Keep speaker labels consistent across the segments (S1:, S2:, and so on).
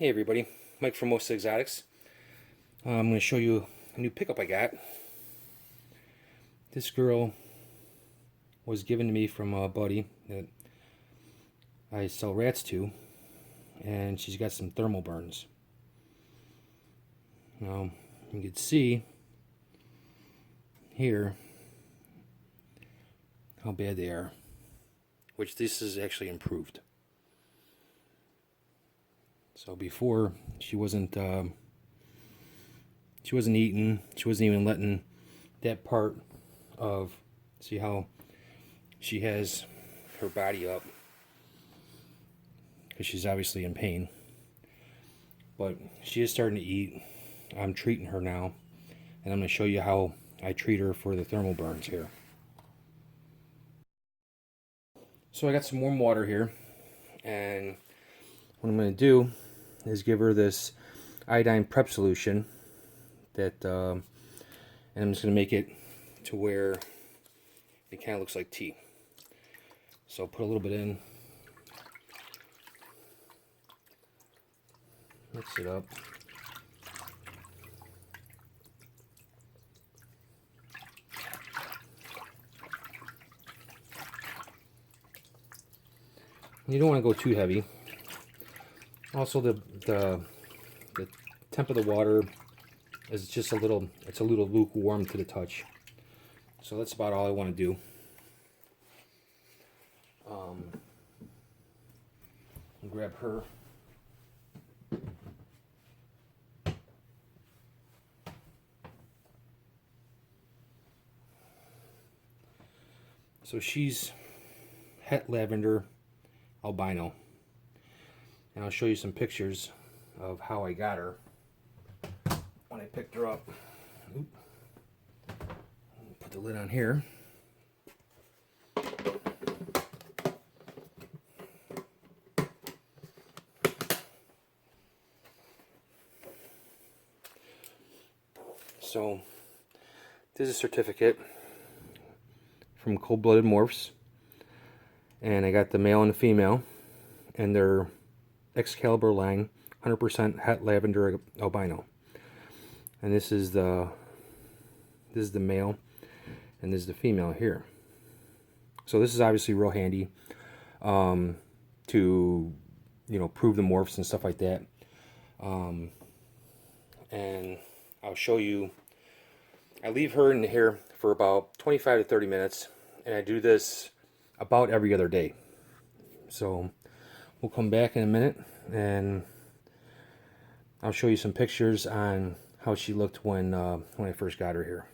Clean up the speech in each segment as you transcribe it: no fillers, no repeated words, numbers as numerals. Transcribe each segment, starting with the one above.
S1: Hey everybody, Mike from Most Exotics. I'm going to show you a new pickup I got. This girl was given to me from a buddy that I sell rats to, and she's got some thermal burns. Now, you can see here how bad they are, which this is actually improved. So before, she wasn't eating, she wasn't even letting that part of, see how she has her body up, because she's obviously in pain. But she is starting to eat. I'm treating her now, and I'm going to show you how I treat her for the thermal burns here. So I got some warm water here, and what I'm going to do is give her this iodine prep solution that, and I'm just going to make it to where it kind of looks like tea. So put a little bit in, mix it up. You don't want to go too heavy. Also, the temp of the water is just a little lukewarm to the touch. So that's about all I want to do. Grab her. So she's het lavender albino, and I'll show you some pictures of how I got her when I picked her up. Oop. Put the lid on here. So this is a certificate from Cold-Blooded Morphs, and I got the male and the female, and their Excalibur line, 100% het lavender albino. And this is the male, and this is the female here. So this is obviously real handy to, prove the morphs and stuff like that. And I'll show you. I leave her in here for about 25 to 30 minutes, and I do this about every other day. So we'll come back in a minute, and I'll show you some pictures on how she looked when I first got her here.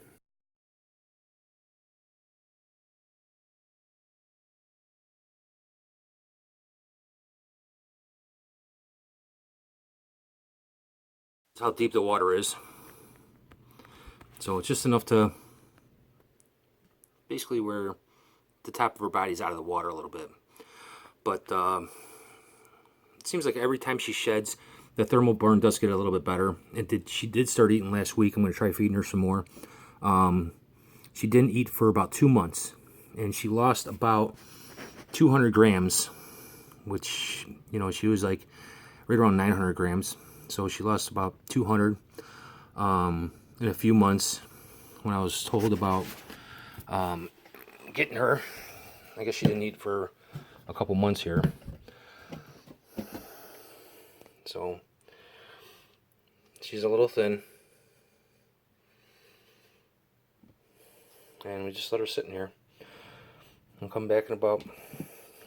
S1: That's how deep the water is. So it's just enough to basically where the top of her body's out of the water a little bit. But it seems like every time she sheds, the thermal burn does get a little bit better. She did start eating last week. I'm going to try feeding her some more. She didn't eat for about 2 months, and she lost about 200 grams, which, she was like right around 900 grams. So she lost about 200 in a few months. When I was told about getting her, I guess she didn't eat for a couple months here. So she's a little thin, and we just let her sit in here. I'll come back in about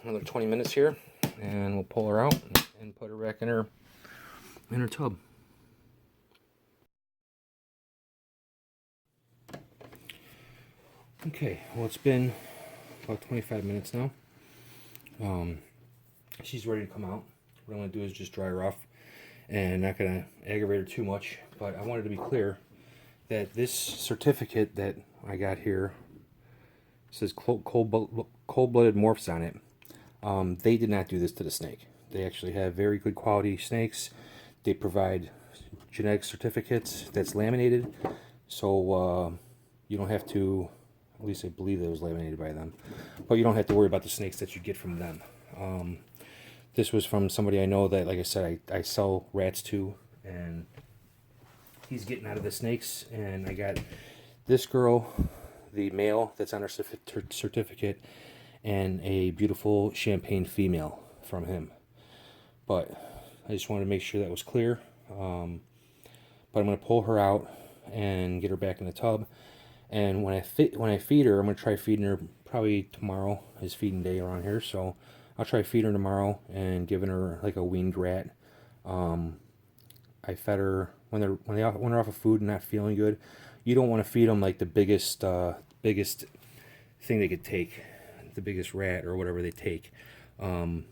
S1: another 20 minutes here, and we'll pull her out and put her back in her tub. Okay, well, it's been about 25 minutes now. She's ready to come out. What I'm going to do is just dry her off, and not going to aggravate her too much. But I wanted to be clear that this certificate that I got here says cold-blooded morphs on it. They did not do this to the snake. They actually have very good quality snakes. They provide genetic certificates that's laminated, so you don't have to, at least I believe it was laminated by them, but you don't have to worry about the snakes that you get from them. This was from somebody I know that, like I said, I sell rats to, and he's getting out of the snakes. And I got this girl, the male that's on her certificate, and a beautiful champagne female from him. But I just wanted to make sure that was clear. But I'm going to pull her out and get her back in the tub. And when I feed her, I'm going to try feeding her probably tomorrow is feeding day around here. So I'll try feeding her tomorrow and giving her like a weaned rat. I fed her when they're off of food and not feeling good. You don't want to feed them like the biggest thing they could take, the biggest rat or whatever they take. So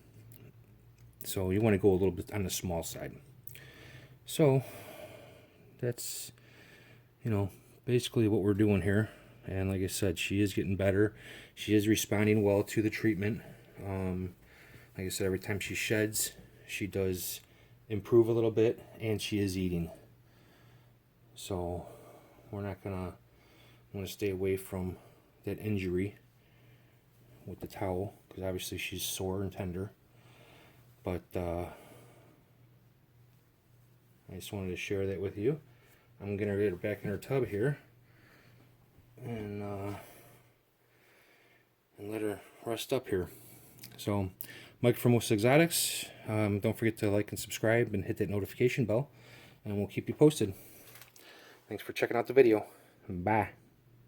S1: you want to go a little bit on the small side. So that's, basically what we're doing here. And like I said, she is getting better. She is responding well to the treatment. Like I said, every time she sheds, she does improve a little bit, and she is eating. So we're not gonna want to stay away from that injury with the towel, because obviously she's sore and tender. But I just wanted to share that with you. I'm gonna get her back in her tub here and let her rest up here. So, Mike from Most Exotics. Don't forget to like and subscribe and hit that notification bell, and we'll keep you posted. Thanks for checking out the video. Bye.